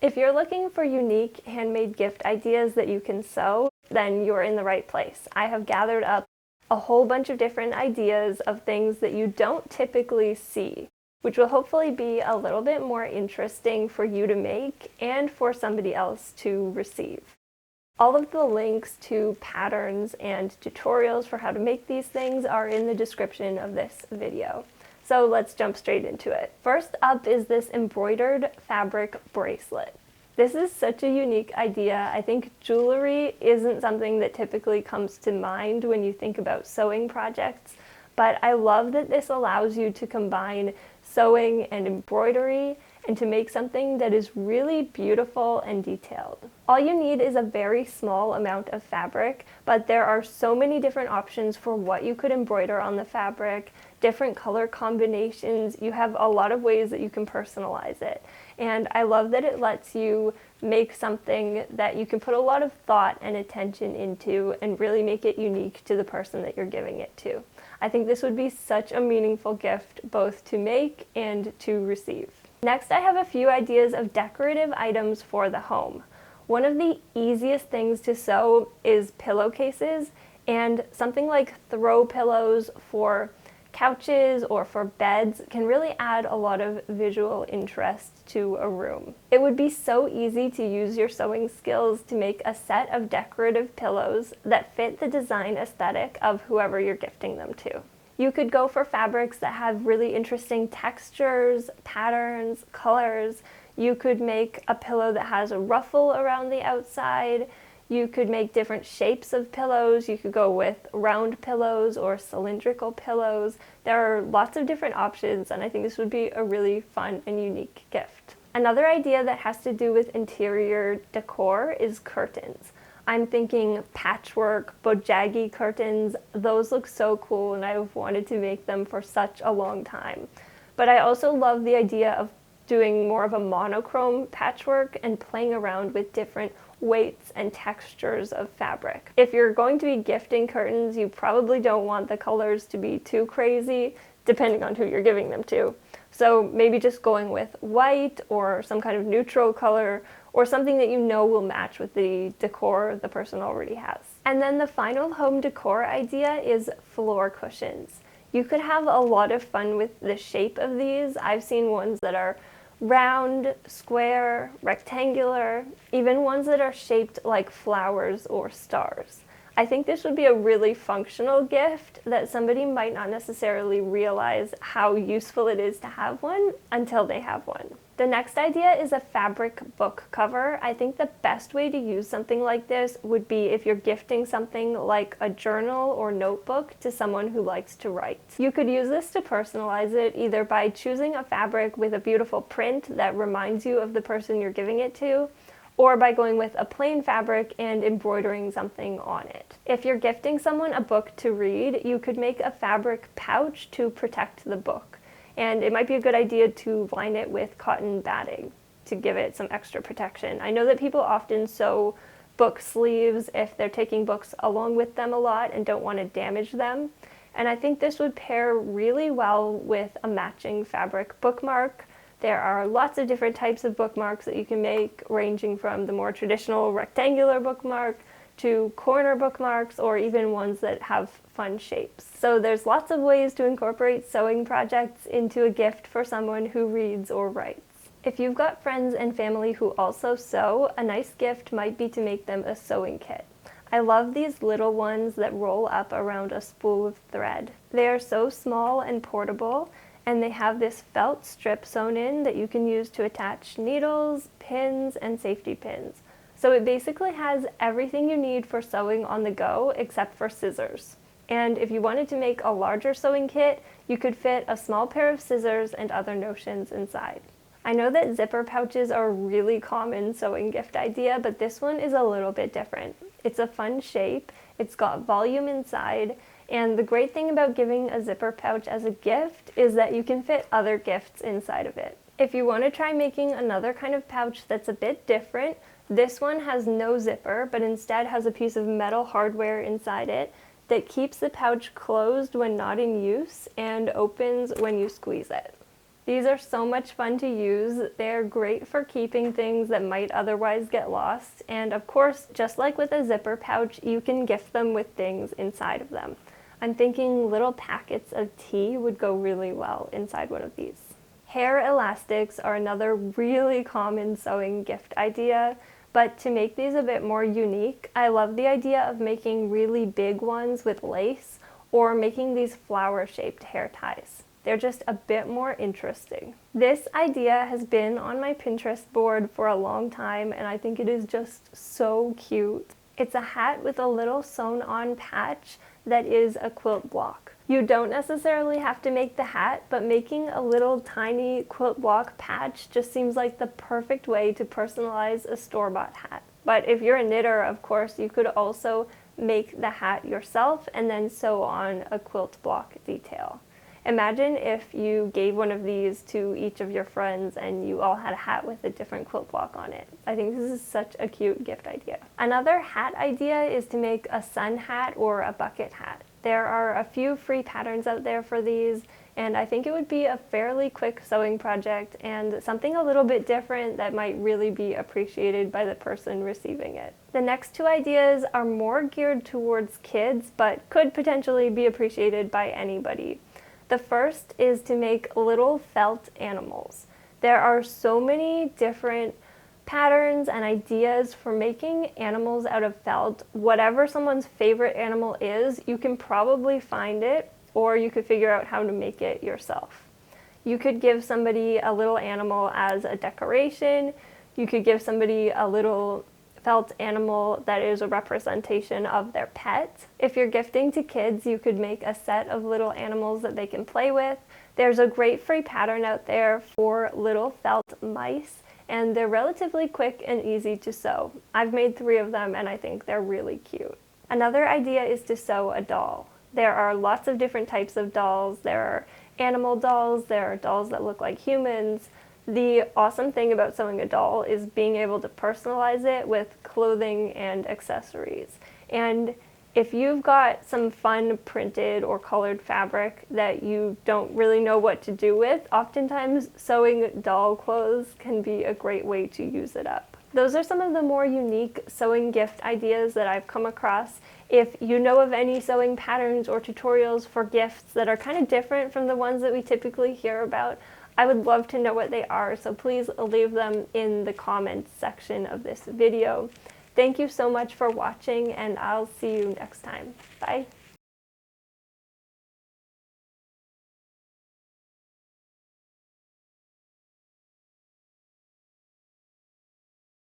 If you're looking for unique handmade gift ideas that you can sew, then you're in the right place. I have gathered up a whole bunch of different ideas of things that you don't typically see, which will hopefully be a little bit more interesting for you to make and for somebody else to receive. All of the links to patterns and tutorials for how to make these things are in the description of this video. So let's jump straight into it. First up is this embroidered fabric bracelet. This is such a unique idea. I think jewelry isn't something that typically comes to mind when you think about sewing projects, but I love that this allows you to combine sewing and embroidery and to make something that is really beautiful and detailed. All you need is a very small amount of fabric, but there are so many different options for what you could embroider on the fabric, different color combinations. You have a lot of ways that you can personalize it. And I love that it lets you make something that you can put a lot of thought and attention into and really make it unique to the person that you're giving it to. I think this would be such a meaningful gift both to make and to receive. Next, I have a few ideas of decorative items for the home. One of the easiest things to sew is pillowcases, and something like throw pillows for couches or for beds can really add a lot of visual interest to a room. It would be so easy to use your sewing skills to make a set of decorative pillows that fit the design aesthetic of whoever you're gifting them to. You could go for fabrics that have really interesting textures, patterns, colors. You could make a pillow that has a ruffle around the outside. You could make different shapes of pillows. You could go with round pillows or cylindrical pillows. There are lots of different options, and I think this would be a really fun and unique gift. Another idea that has to do with interior decor is curtains. I'm thinking patchwork, bojagi curtains. Those look so cool, and I've wanted to make them for such a long time. But I also love the idea of doing more of a monochrome patchwork and playing around with different weights and textures of fabric. If you're going to be gifting curtains, you probably don't want the colors to be too crazy, depending on who you're giving them to. So maybe just going with white or some kind of neutral color or something that you know will match with the decor the person already has. And then the final home decor idea is floor cushions. You could have a lot of fun with the shape of these. I've seen ones that are round, square, rectangular, even ones that are shaped like flowers or stars. I think this would be a really functional gift that somebody might not necessarily realize how useful it is to have one until they have one. The next idea is a fabric book cover. I think the best way to use something like this would be if you're gifting something like a journal or notebook to someone who likes to write. You could use this to personalize it either by choosing a fabric with a beautiful print that reminds you of the person you're giving it to, or by going with a plain fabric and embroidering something on it. If you're gifting someone a book to read, you could make a fabric pouch to protect the book. And it might be a good idea to line it with cotton batting to give it some extra protection. I know that people often sew book sleeves if they're taking books along with them a lot and don't want to damage them. And I think this would pair really well with a matching fabric bookmark. There are lots of different types of bookmarks that you can make, ranging from the more traditional rectangular bookmark to corner bookmarks, or even ones that have fun shapes. So there's lots of ways to incorporate sewing projects into a gift for someone who reads or writes. If you've got friends and family who also sew, a nice gift might be to make them a sewing kit. I love these little ones that roll up around a spool of thread. They are so small and portable, and they have this felt strip sewn in that you can use to attach needles, pins, and safety pins. So it basically has everything you need for sewing on the go except for scissors. And if you wanted to make a larger sewing kit, you could fit a small pair of scissors and other notions inside. I know that zipper pouches are a really common sewing gift idea, but this one is a little bit different. It's a fun shape, it's got volume inside, and the great thing about giving a zipper pouch as a gift is that you can fit other gifts inside of it. If you want to try making another kind of pouch that's a bit different, this one has no zipper, but instead has a piece of metal hardware inside it that keeps the pouch closed when not in use and opens when you squeeze it. These are so much fun to use. They're great for keeping things that might otherwise get lost. And of course, just like with a zipper pouch, you can gift them with things inside of them. I'm thinking little packets of tea would go really well inside one of these. Hair elastics are another really common sewing gift idea, but to make these a bit more unique, I love the idea of making really big ones with lace or making these flower-shaped hair ties. They're just a bit more interesting. This idea has been on my Pinterest board for a long time, and I think it is just so cute. It's a hat with a little sewn-on patch that is a quilt block. You don't necessarily have to make the hat, but making a little tiny quilt block patch just seems like the perfect way to personalize a store-bought hat. But if you're a knitter, of course, you could also make the hat yourself and then sew on a quilt block detail. Imagine if you gave one of these to each of your friends and you all had a hat with a different quilt block on it. I think this is such a cute gift idea. Another hat idea is to make a sun hat or a bucket hat. There are a few free patterns out there for these, and I think it would be a fairly quick sewing project and something a little bit different that might really be appreciated by the person receiving it. The next two ideas are more geared towards kids, but could potentially be appreciated by anybody. The first is to make little felt animals. There are so many different patterns and ideas for making animals out of felt. Whatever someone's favorite animal is, you can probably find it, or you could figure out how to make it yourself. You could give somebody a little animal as a decoration. You could give somebody a little felt animal that is a representation of their pet. If you're gifting to kids, you could make a set of little animals that they can play with. There's a great free pattern out there for little felt mice, and they're relatively quick and easy to sew. I've made 3 of them and I think they're really cute. Another idea is to sew a doll. There are lots of different types of dolls. There are animal dolls, there are dolls that look like humans. The awesome thing about sewing a doll is being able to personalize it with clothing and accessories. And if you've got some fun printed or colored fabric that you don't really know what to do with, oftentimes sewing doll clothes can be a great way to use it up. Those are some of the more unique sewing gift ideas that I've come across. If you know of any sewing patterns or tutorials for gifts that are kind of different from the ones that we typically hear about, I would love to know what they are, so please leave them in the comments section of this video. Thank you so much for watching, and I'll see you next time. Bye!